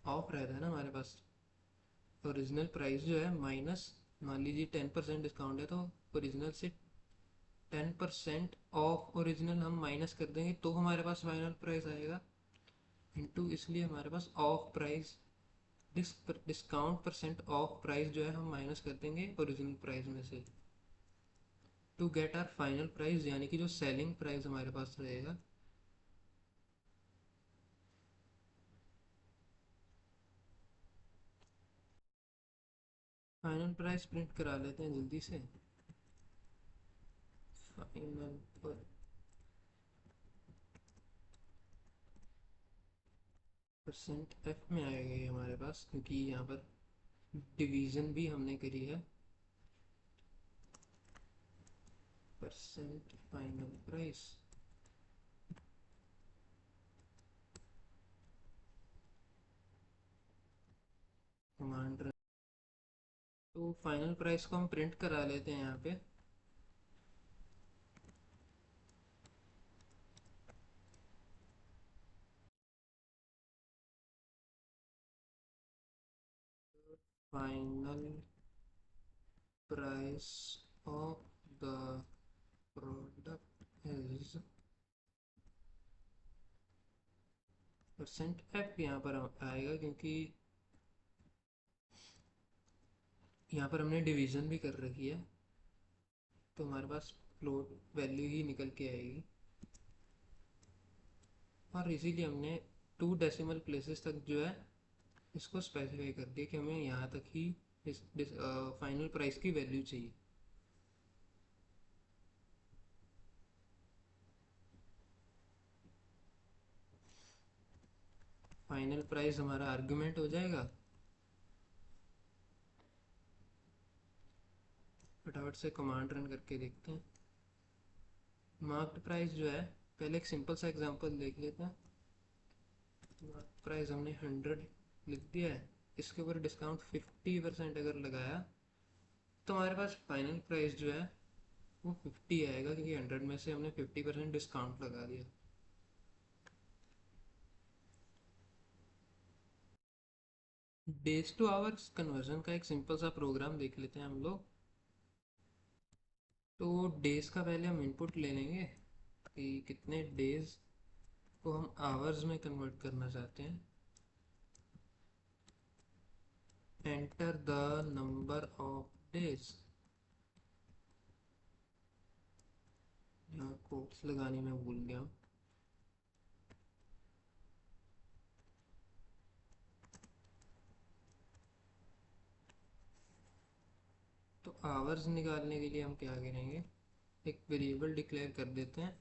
S1: ऑफ रहता है ना हमारे पास। ओरिजिनल प्राइस जो है माइनस, मान लीजिए 10% डिस्काउंट है तो ओरिजिनल से 10% ऑफ ओरिजिनल हम माइनस कर देंगे तो हमारे पास फाइनल प्राइस आएगा, इंटू इसलिए हमारे पास of price discount percent of price जो है हम माइनस कर देंगे ओरिजिनल प्राइस में से, to get our final price, यानी कि जो सेलिंग प्राइस हमारे पास रहेगा। फाइनल प्राइस प्रिंट करा लेते हैं जल्दी से। फाइनल परसेंट एफ में आएगा ये हमारे पास, क्योंकि यहाँ पर डिवीजन भी हमने करी है। परसेंट फाइनल प्राइस, कमांड, तो फाइनल प्राइस को हम प्रिंट करा लेते हैं यहाँ पे। Final price of the product is percent F, यहाँ पर आएगा क्योंकि यहाँ पर हमने डिवीजन भी कर रखी है, तो हमारे पास फ्लोट वैल्यू ही निकल के आएगी। और इसीलिए हमने 2 डेसिमल प्लेसेस तक जो है इसको स्पेसिफाई कर दिया कि हमें यहाँ तक ही इस फाइनल प्राइस की वैल्यू चाहिए। फाइनल प्राइस हमारा आर्गुमेंट हो जाएगा। फटाफट से कमांड रन करके देखते हैं। मार्क्ड प्राइस जो है, पहले एक सिंपल सा एग्जांपल देख लेते हैं। मार्क्ड प्राइस हमने 100 लिख दिया है, इसके ऊपर डिस्काउंट 50% अगर लगाया तो हमारे पास फाइनल प्राइस जो है वो 50 आएगा, क्योंकि 100 में से हमने 50% डिस्काउंट लगा दिया। डेज टू आवर्स कन्वर्जन का एक सिंपल सा प्रोग्राम देख लेते हैं हम लोग। तो डेज का पहले हम इनपुट ले लेंगे कि कितने डेज को हम आवर्स में कन्वर्ट करना चाहते हैं। Enter the number of days, यहाँ कोट्स लगाने में भूल गया हूँ। तो आवर्स निकालने के लिए हम क्या करेंगे, एक वेरिएबल डिक्लेयर कर देते हैं,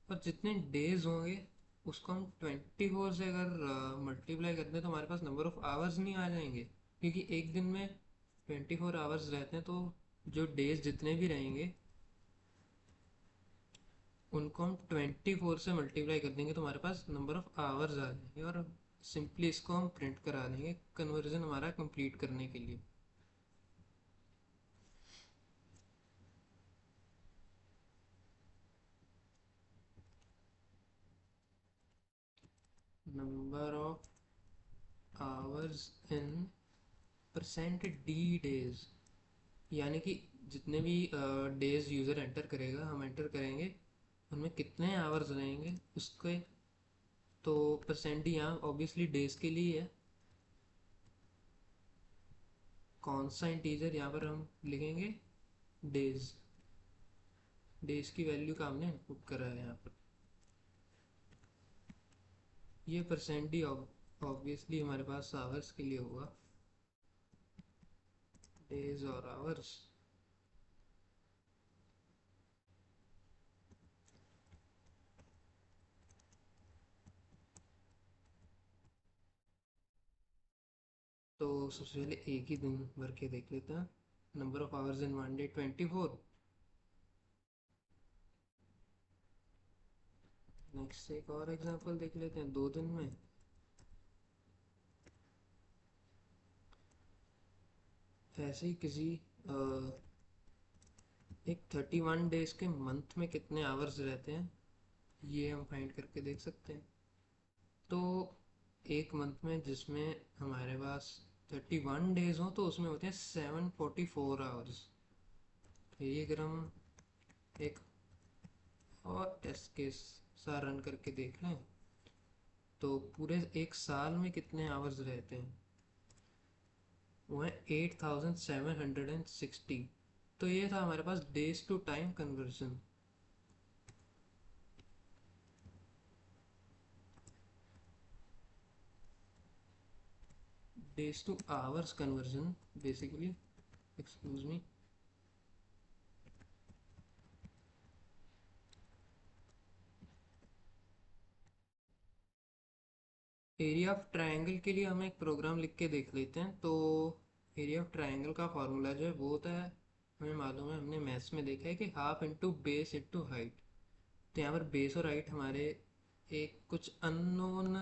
S1: और जितने डेज होंगे उसको हम 24 से अगर मल्टीप्लाई कर दें तो हमारे पास नंबर ऑफ आवर्स नहीं आ जाएंगे, क्योंकि एक दिन में 24 आवर्स रहते हैं, तो जो डेज जितने भी रहेंगे उनको हम 24 से मल्टीप्लाई कर देंगे तो हमारे पास नंबर ऑफ आवर्स आ जाएंगे, और सिंपली इसको हम प्रिंट करा देंगे कन्वर्जन हमारा कंप्लीट करने के लिए। Number of hours in percent D days, यानी कि जितने भी डेज यूज़र एंटर करेगा हम एंटर करेंगे, उनमें कितने आवर्स रहेंगे उसके। तो परसेंट यहाँ ऑब्वियसली डेज के लिए है, कौन सा इंटीजर यहाँ पर हम लिखेंगे, डेज। डेज की वैल्यू का हमने इनपुट करा है यहाँ पर। ये परसेंट डी ऑब्वियसली हमारे पास आवर्स के लिए होगा, डेज और आवर्स। तो सबसे पहले एक ही दिन भर के देख लेते हैं। Number of hours in one day 24। Next एक और एग्जांपल देख लेते हैं 2 दिन में। ऐसे ही किसी एक 31 डेज के मंथ में कितने आवर्स रहते हैं ये हम फाइंड करके देख सकते हैं। तो एक मंथ में जिसमें हमारे पास 31 डेज हो तो उसमें होते हैं 744 आवर्स। तो ये अगर हम एक और टेस्ट केस सा रन करके देख लें तो पूरे एक साल में कितने आवर्स रहते हैं, वो है 8760। तो ये था हमारे पास days to time conversion. Days to hours conversion basically, excuse me. Area of triangle के लिए हम एक प्रोग्राम लिख के देख लेते हैं। तो एरिया ऑफ ट्रायंगल का फॉर्मूला जो है वो होता है, हमें मालूम है, हमने मैथ्स में देखा है कि half into base into height. तो यहाँ पर बेस और हाइट हमारे एक कुछ अननोन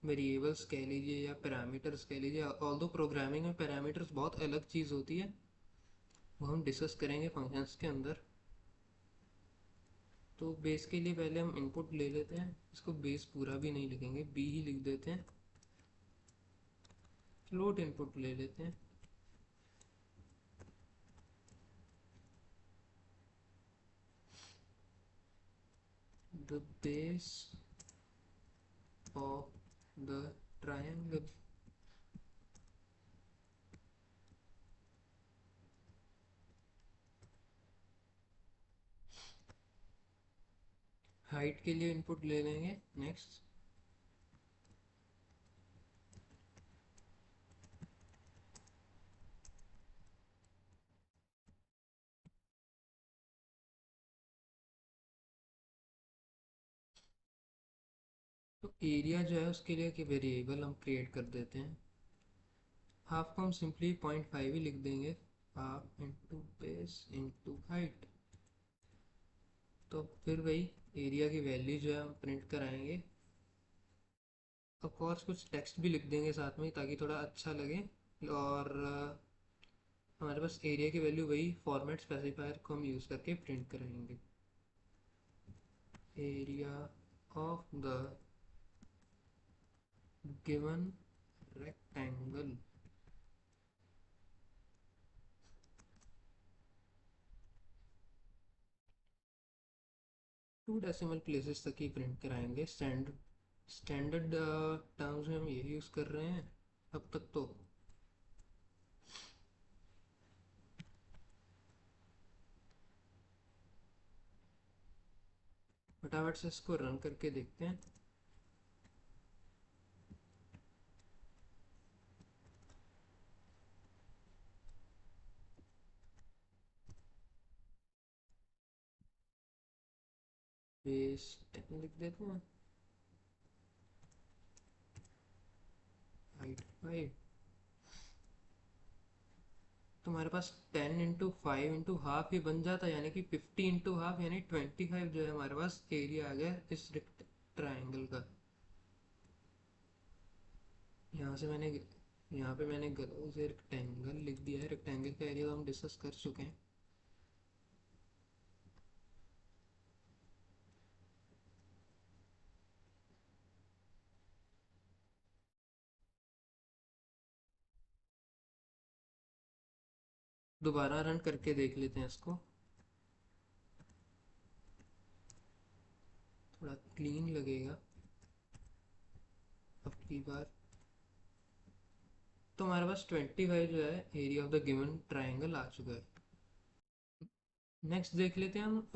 S1: वेरिएबल्स कह लीजिए या पैरामीटर्स कह लीजिए, ऑल्दो प्रोग्रामिंग में पैरामीटर्स बहुत अलग चीज़ होती है, वो हम डिस्कस करेंगे फंक्शंस के अंदर। तो बेस के लिए पहले हम इनपुट ले लेते हैं, इसको बेस पूरा भी नहीं लिखेंगे, बी ही लिख देते हैं। फ्लोट इनपुट ले लेते हैं। The base of the triangle. Height के लिए इनपुट ले लेंगे नेक्स्ट। तो एरिया जो है उसके लिए कि वेरिएबल हम क्रिएट कर देते हैं। हाफ को हम सिंपली 0.5 ही लिख देंगे, half into base into height. तो फिर वही एरिया की वैल्यू जो है हम प्रिंट कराएंगे। ऑफ कोर्स कुछ टेक्स्ट भी लिख देंगे साथ में ताकि थोड़ा अच्छा लगे। और हमारे पास एरिया की वैल्यू वही फॉर्मेट स्पेसिफायर को हम यूज़ करके प्रिंट कराएंगे। Area of the given rectangle. Two decimal places तक ही प्रिंट कराएंगे। स्टैंडर्ड टर्म्स में हम यही यूज़ कर रहे हैं अब तक। तो फटाफट से इसको रन करके देखते हैं। बेस 10 लिख देते हैं, हाइट 5। तो हमारे पास 10 इंटू 5 इंटू हाफ ही बन जाता है, यानी कि 50 इंटू हाफ यानी 25 जो है हमारे पास एरिया आ गया इस ट्राइंगल का। यहाँ से मैंने यहाँ पे मैंने गलत से रेक्टेंगल लिख दिया है। रेक्टेंगल का एरिया तो हम डिस्कस कर चुके हैं। दोबारा रन करके देख लेते हैं इसको, थोड़ा क्लीन लगेगा अब की बार। तो हमारे पास 25 जो है area of the given triangle आ चुका है। नेक्स्ट देख लेते हैं हम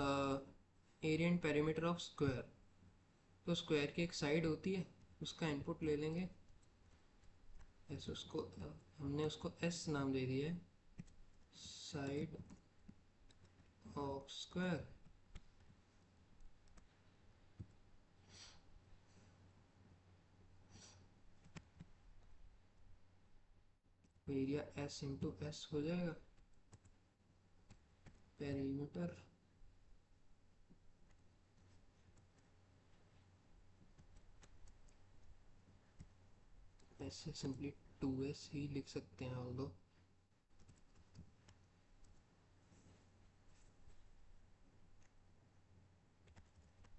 S1: area and perimeter of square. तो स्क्वायर की एक साइड होती है, उसका इनपुट ले लेंगे। ऐसे उसको हमने उसको एस नाम दे दिया है, side of square. Area S into S हो जाएगा। पेरीमीटर ऐसे सिंपली 2s ही लिख सकते हैं ऑल्दो।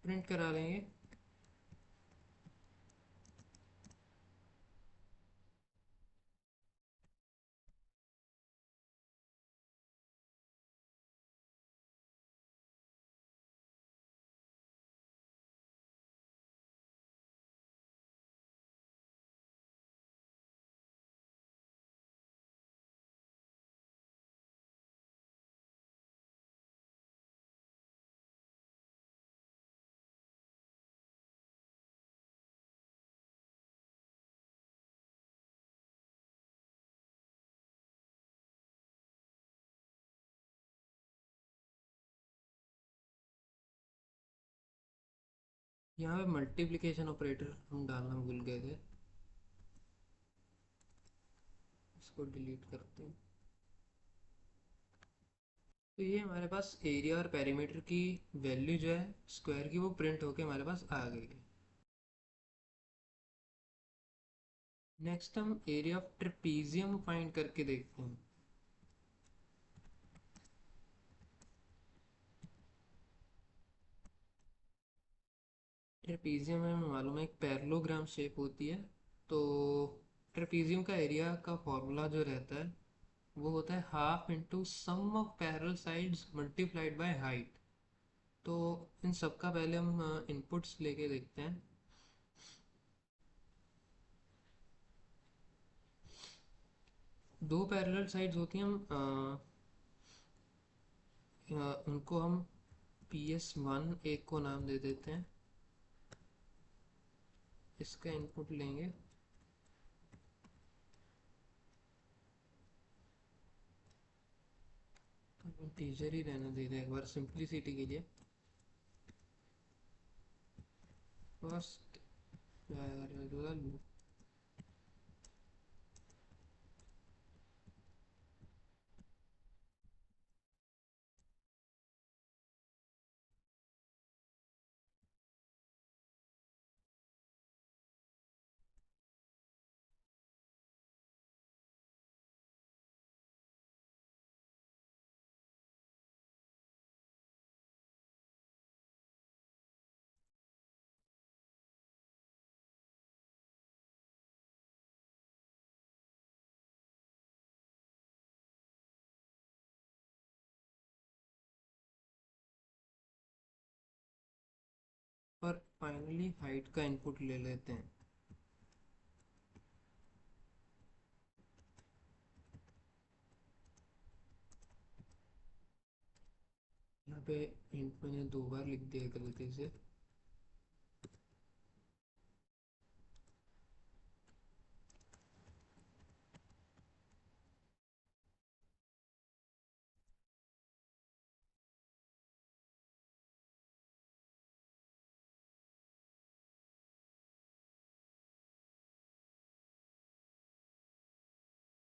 S1: प्रिंट करा लेंगे। यहाँ पे मल्टीप्लिकेशन ऑपरेटर हम डालना भूल गए थे, इसको डिलीट करते हैं। तो ये हमारे पास एरिया और पेरीमीटर की वैल्यू जो है स्क्वायर की, वो प्रिंट होके हमारे पास आ गई है। नेक्स्ट हम एरिया ऑफ ट्रेपीजियम फाइंड करके देखते हैं। ट्रेपीजियम में हमें मालूम है एक पैरेललोग्राम शेप होती है। तो ट्रेपीजियम का एरिया का फॉर्मूला जो रहता है वो होता है half into sum of parallel sides multiplied by height. तो इन सब का पहले हम इनपुट्स लेके देखते हैं। दो पैरेलल साइड्स होती हैं, उनको हम PS1 एक को नाम दे देते हैं। इसका इनपुट लेंगे, टीचर ही रहने दे दें एक बार सिंप्लिसिटी के लिए। फर्स्ट पैरेलल पर फाइनली हाइट का इनपुट ले लेते हैं। यहाँ पे इंट मैंने दो बार लिख दिया गलती से।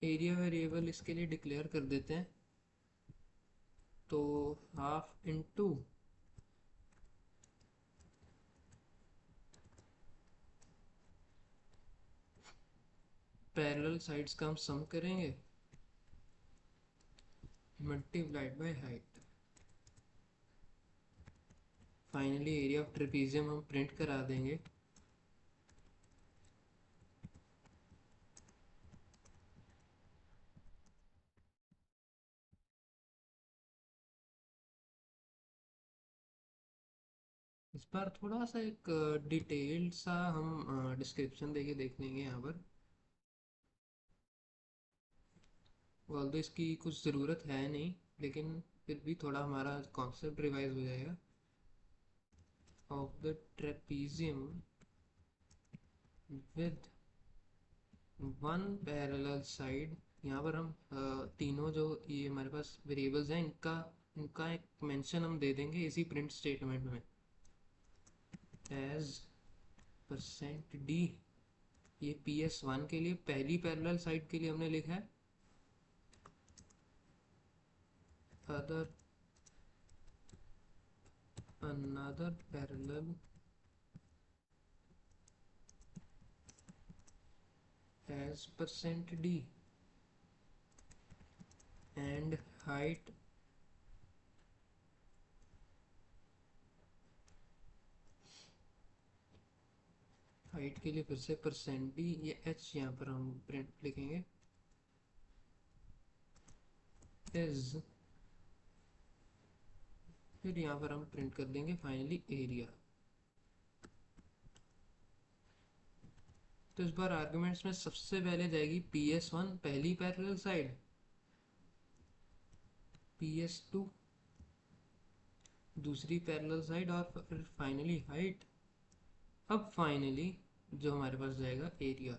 S1: एरिया वेरिएबल इसके लिए डिक्लेयर कर देते हैं। तो हाफ इंटू पैरेलल साइड्स का हम सम करेंगे multiplied by height. Finally area of trapezium हम प्रिंट करा देंगे। इस बार थोड़ा सा एक डिटेल्ड सा हम डिस्क्रिप्शन देके देख लेंगे यहाँ पर। ऑल्दो इसकी कुछ ज़रूरत है नहीं, लेकिन फिर भी थोड़ा हमारा कॉन्सेप्ट रिवाइज हो जाएगा। Of the trapezium with one parallel side. यहाँ पर हम तीनों जो ये हमारे पास वेरिएबल्स हैं इनका इनका एक मेंशन हम दे देंगे इसी प्रिंट स्टेटमेंट में, एज %d। ये PS1 के लिए पहली पैरेलल साइड के लिए हमने लिखा है, other another parallel as %d and height के लिए फिर से %d, ये h यहाँ पर हम प्रिंट लिखेंगे is, फिर यहाँ पर हम प्रिंट कर देंगे फाइनली एरिया। तो इस बार आर्गुमेंट्स में सबसे पहले जाएगी PS1 पहली पैरेलल साइड, PS2 दूसरी पैरेलल साइड, और फिर फाइनली हाइट। अब फाइनली जो हमारे पास जाएगा एरिया।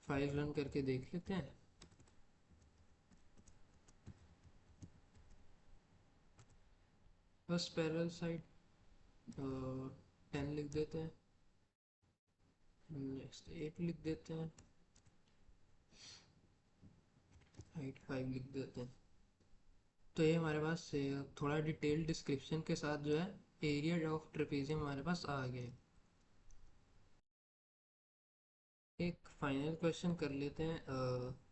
S1: फाइल रन करके देख लेते हैं। फर्स्ट पैरेलल साइड 10 लिख देते हैं, नेक्स्ट 8 लिख देते हैं, हाइट 5 लिख देते हैं। तो ये हमारे पास थोड़ा डिटेल डिस्क्रिप्शन के साथ जो है एरिया ऑफ ट्रेपेजियम हमारे पास आ गए। एक फाइनल क्वेश्चन कर लेते हैं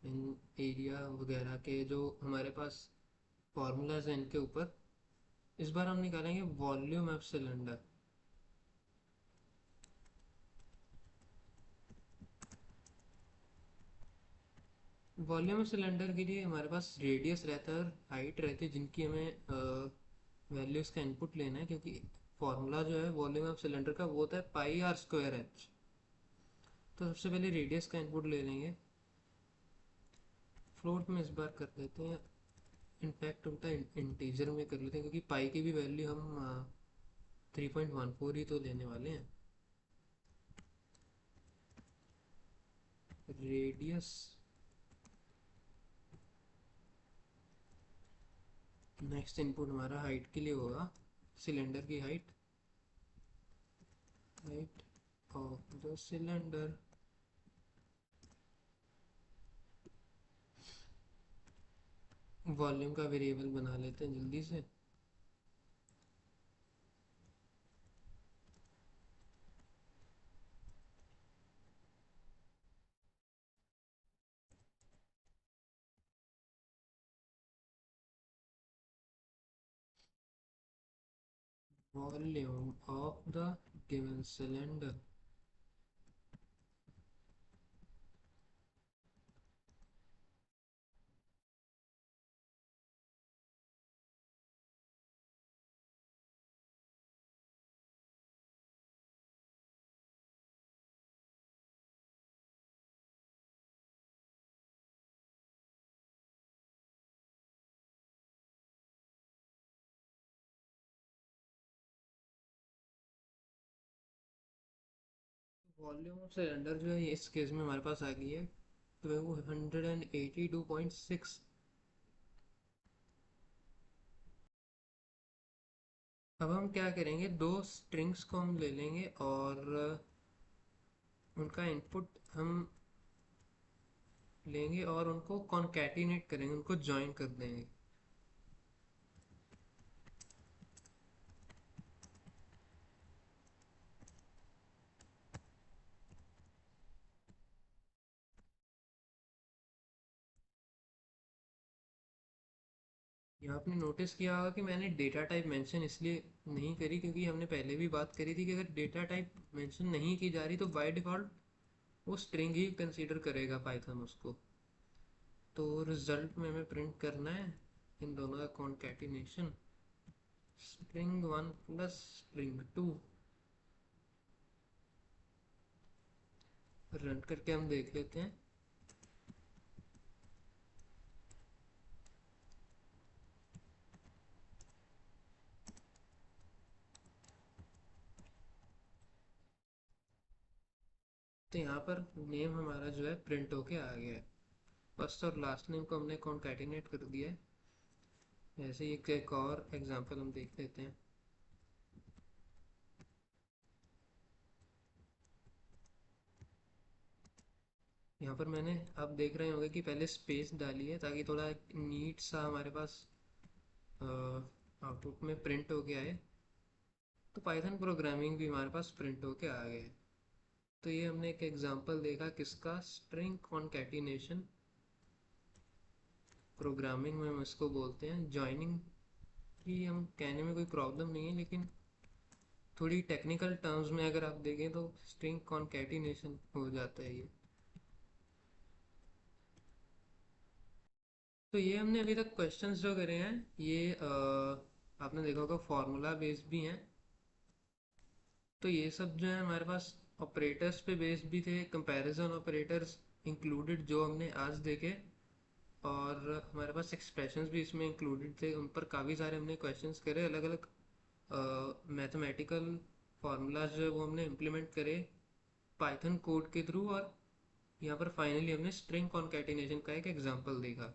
S1: इन एरिया वगैरह के जो हमारे पास फॉर्मूलाज हैं इनके ऊपर। इस बार हम निकालेंगे volume of cylinder. Volume of cylinder के लिए हमारे पास रेडियस रहता है और हाइट रहती है जिनकी हमें वैल्यूज का इनपुट लेना है, क्योंकि फॉर्मूला जो है वॉल्यूम ऑफ सिलेंडर का वो होता है पाई आर स्क्वायर एच। तो सबसे पहले रेडियस का इनपुट ले लेंगे, फ्लोट में इस बार कर देते हैं, इनफैक्ट उल्टा इंटीजर में कर लेते हैं क्योंकि पाई की भी वैल्यू हम 3.14 ही तो लेने वाले हैं। रेडियस नेक्स्ट इनपुट हमारा हाइट के लिए होगा, सिलेंडर की height, height of the cylinder. Volume का वेरिएबल बना लेते हैं जल्दी से, volume of the given cylinder. Volume of cylinder जो है इस केस में हमारे पास आ गई है 182.6। अब हम क्या करेंगे, दो स्ट्रिंग्स को हम ले लेंगे और उनका इनपुट हम लेंगे और उनको कॉन्कैटिनेट करेंगे, उनको ज्वाइन कर देंगे। ये आपने नोटिस किया होगा कि मैंने डेटा टाइप मेंशन इसलिए नहीं करी क्योंकि हमने पहले भी बात करी थी कि अगर डेटा टाइप मेंशन नहीं की जा रही तो बाय डिफ़ॉल्ट वो स्ट्रिंग ही कंसीडर करेगा पाइथन उसको। तो रिजल्ट में हमें प्रिंट करना है इन दोनों का concatenation, string 1 plus string 2। Run करके हम देख लेते हैं। तो यहाँ पर नेम हमारा जो है प्रिंट होके आ गया है, फर्स्ट और लास्ट नेम को हमने कॉन्कैटिनेट कर दिया है। ऐसे ही एक और एग्जांपल हम देख लेते हैं। यहाँ पर मैंने, आप देख रहे होंगे कि पहले स्पेस डाली है ताकि थोड़ा नीट सा हमारे पास आउटपुट में प्रिंट हो गया है। तो पाइथन प्रोग्रामिंग भी हमारे पास प्रिंट होके आ गया है। तो ये हमने एक एग्जांपल देखा किसका, स्ट्रिंग कॉन्कैटिनेशन। प्रोग्रामिंग में हम इसको बोलते हैं ज्वाइनिंग। कि हम कहने में कोई प्रॉब्लम नहीं है, लेकिन थोड़ी टेक्निकल टर्म्स में अगर आप देखें तो स्ट्रिंग कॉन्कैटिनेशन हो जाता है ये। तो ये हमने अभी तक क्वेश्चंस जो करे हैं ये आपने देखा होगा फॉर्मूला बेस्ड भी हैं। तो ये सब जो है हमारे पास ऑपरेटर्स पे बेस्ड भी थे, कंपैरिजन ऑपरेटर्स इंक्लूडेड जो हमने आज देखे, और हमारे पास एक्सप्रेशंस भी इसमें इंक्लूडेड थे। उन पर काफ़ी सारे हमने क्वेश्चंस करे, अलग अलग मैथमेटिकल फार्मूलाज जो है वो हमने इम्प्लीमेंट करे पाइथन कोड के थ्रू। और यहाँ पर फाइनली हमने स्ट्रिंग कॉन्कैटिनेशन का एक एग्जांपल देखा।